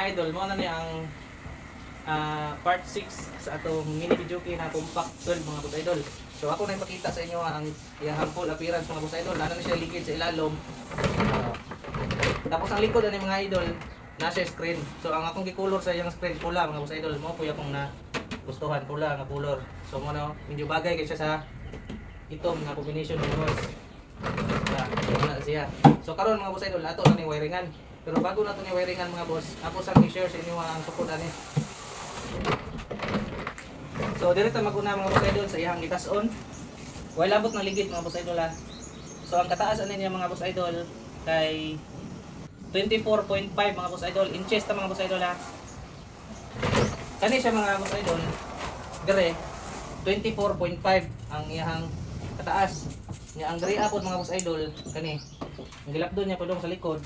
mga idol, mo na ni ang part 6 sa atong mini video kay na compact 12 mga boss idol. So ako na ipakita sa inyo ang iyang full appearance mga boss idol. Nana na siya likid sa ilalom. Tapos ang likod ani mga idol, nasa screen. So ang akong gi-color sa iyang screen pula mga boss idol. Mo po akong na gustuhan pula nga color. So mo na medyo bagay kay siya sa itom nga combination ng boss. Na siya. So karon mga boss idol, ato na ni wiringan. Pero bago nato ni wiringan mga boss, ako sa i-share sa inyo ang sukod ani. So diretso maguna mga boss idol sa iyang gitas-on. Way labot ng ligid mga boss idol ha. So ang kataas ani niya mga boss idol kay 24.5 mga boss idol, inches ta mga boss idol ha. Kani siya mga boss idol, dire 24.5 ang iyang kataas. Nya ang dire apod mga boss idol kani. Ang gilapdon niya padung sa likod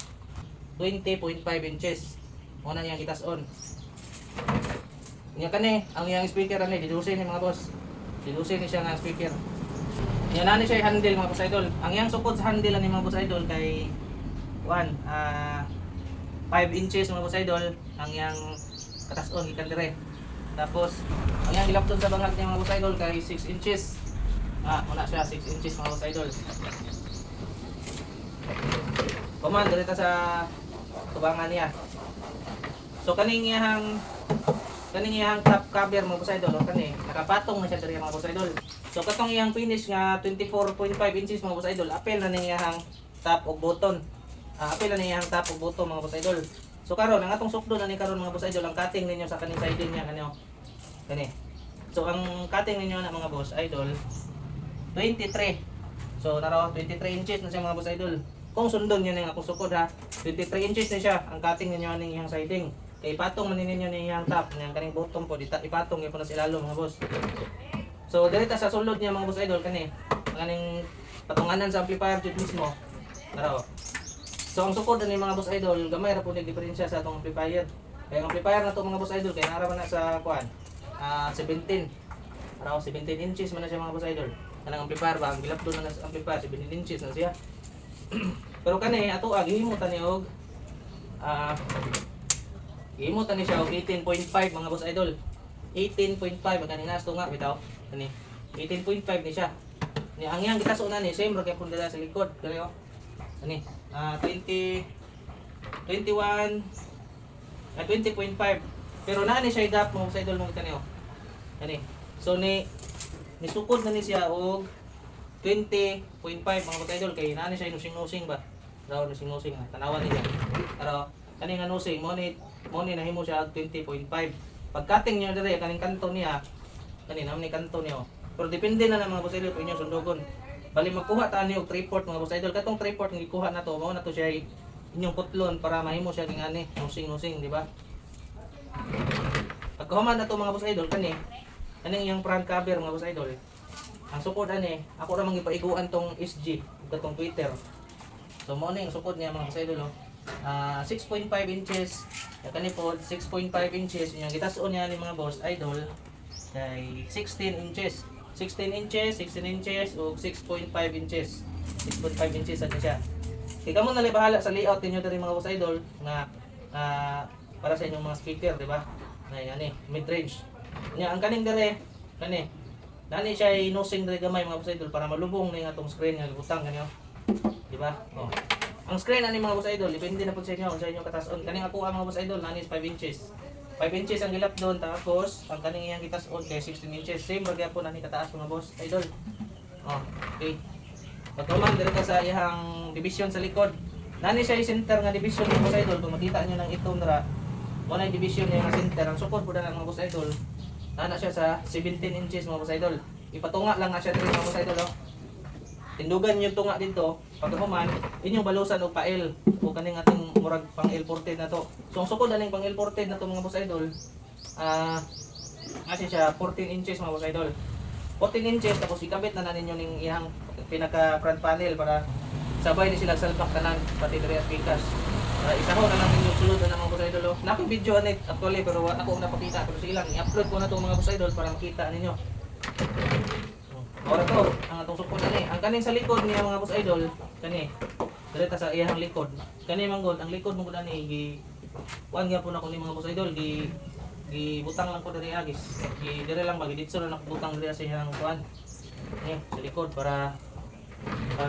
20.5 inches. Mo na iyang gitas-on. Nya kani ang iyang speaker ani didusin ni mga boss. Didusin ni siya nga speaker. Nya nani siya handle mga boss idol. Ang iyang sukod sa handle ani mga boss idol kay 5 inches mga boss idol ang iyang katas-on gikan dire. Tapos ang iyang gilapdon sa bangag niya mga boss idol kay 6 inches. Una siya 6 inches mga boss idol. Command dito sa tubangan niya. So kaning iyang top cover mga boss idol kani nakapatong na siya diri mga boss idol. So katong iyang finish nga 24.5 inches mga boss idol, apel na ning iyang top ug button. Apel na ning iyang top ug button mga boss idol. So karon ang atong sukdo na ni karon mga boss idol ang cutting ninyo sa kaning siding niya kanyo. Kani. So ang cutting ninyo na mga boss idol 23. So naro 23 inches na siya mga boss idol. Kung sundon niyo ning akong sukod ha, 23 inches na siya ang cutting ninyo ning iyang siding. Kay ipatong man ninyo ning iyang top, ning kaning bottom po dita ipatong gyud po na sa ilalo mga boss. So direta sa sulod niya mga boss idol kani, kaning patunganan sa amplifier jud mismo. Naro. So ang sukod ani mga boss idol, gamay ra po ning diferensya sa atong amplifier. Kay ang amplifier na to mga boss idol kay nara man na sa kuan 17. Araw 17 inches man na siya mga boss idol. Kanang amplifier ba ang gilapdon na sa amplifier 17 inches na siya. Pero kani ato gihimutan ni og gihimutan ni siya og 18.5 mga boss idol. 18.5 kani nas to nga bitaw. Kani 18.5 ni siya. Ni ang yang gitaso na ni same ra kay pud dala sa likod kani oh. Kani 20 21 20.5 pero na ni siya gap mga boss idol mo kani oh. Kani. So nisukod na ni siya og 20.5 mga boss idol kay nani siya nusing-nusing ba? Daw nusing-nusing tanawan niya. Pero kani nga nusing mo ni nahimo siya 20.5. Pag cutting niyo dire kaning kanto niya kani namni kanto niya. Pero depende na mga boss idol kung inyo sundugon. Bali magkuha ta niyo og 3/4 mga boss idol. Katong 3/4 nga gikuha na to mao na to siya inyong putlon para mahimo siya ging ani nusing-nusing di ba? Pag kuhaman na to mga boss idol kaning iyang front cover mga boss idol. Ang sukod ani, ako ra mangipaiguan tong SG ug katong Twitter. So mao ni ang sukod niya mga boss idol oh. 6.5 inches. Ya kani pod 6.5 inches yung gitas-on niya ni mga boss idol kay 16 inches. 16 inches, 16 inches ug 6.5 inches. 6.5 inches ani siya. Kay kamo na bahala sa layout ninyo diri mga boss idol nga para sa inyong mga speaker, di ba? Na ani, mid-range. Nya ang kaning dire kani nani siya inusing diri gamay mga boss idol para malubong na yung atong screen nga butang kanyo. Di ba? Oh. Ang screen ani mga boss idol depende na pud sa inyo kung sa inyo katas-on. Kaning ako mga boss idol nani is 5 inches. 5 inches ang gilap doon tapos ang kaning iyang gitas-on kay 16 inches. Same ra gyapon ani kataas mga boss idol. Oh, okay. Pagkaman dire ka sa iyang division sa likod. Nani siya center nga division mga boss idol kung makita niyo nang itom dira. Mo na division niya nga center ang sukod pud na mga boss idol. Nana siya sa 17 inches mga boss idol. Ipatunga lang nga siya dito mga boss idol oh. Tindugan yung tunga dito. Pagkahuman, inyong balusan og pail o kaning ating murag pang L14 na to. So ang sukod aning pang L14 na to mga boss idol. Kasi siya 14 inches mga boss idol. 14 inches tapos ikabit na ninyo ning iyang pinaka front panel para sabay ni sila salpak tanan pati diri as pikas. Isa ko na lang yung sulod na mga boss idol oh. Nako video ani actually pero ako napakita pero sige lang i-upload ko na to mga boss idol para makita ninyo. Ora to ang atong sukod ani. Ang kaning sa likod niya mga boss idol kani. Dire ta sa iyang likod. Kani manggod ang likod mo gud ani kuan gyapon ako ni mga boss idol, gibutang lang ko diri agis. Dire lang ba dito lang ako butang diri sa iyang kuan. Sa likod para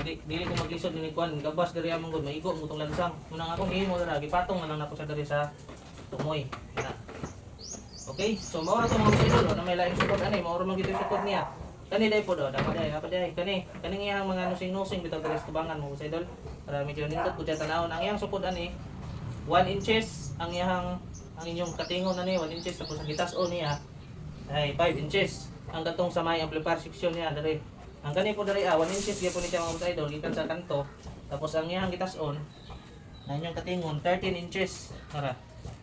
dili ko maglisod ni kuan, gabas diri among gud maigo mo tong lansang. Munang akong gihimo dira, gipatong na lang nako sa diri sa tumoy. Na. Okay, so mao na to mga boss idol, na may lain support ani, mao ra man gid support niya. Kani dai po do, dapat dai kaning iyang mga nusing-nusing bitaw diri sa tubangan mo boss idol. Para medyo nindot pud siya tanawon. Ang iyang support ani 1 inches ang inyong katingon ani 1 inches, tapos ang gitas-on niya ay 5 inches. Ang datong sa may amplifier section niya diri. Ang kani po diri 1 inches gyapon ni siya mga boss idol gikan sa kanto. Tapos ang iyang gitas-on na inyong katingon 13 inches. Tara,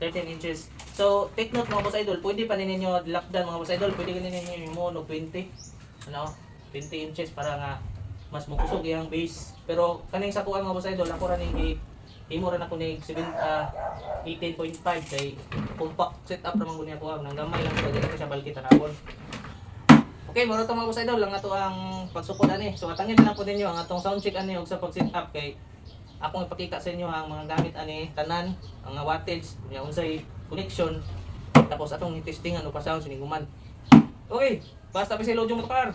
13 inches. So, take note mga boss idol, pwede pa ninyo lakdan mga boss idol, pwede ninyo mo 20. Ano, 20 inches para nga mas mukusog yung base. Pero kaning sa kuan mga boss idol, ako ra ni imo ra nako ni 18.5 kay compact setup naman gud niya ko nang gamay lang ko dili ko siya balkit tanawon. Okay, moro to mga boss idol lang ato ang pagsukod ani. So atangin na po ninyo ang atong sound check ani og sa pag setup kay akong ipakita sa inyo ang mga gamit ani tanan, ang wattage, kunya unsay connection, tapos atong testingan og pa sound siniguman. Okay, basta pa si Lodyo Motor.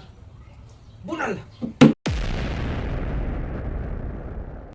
Bunal.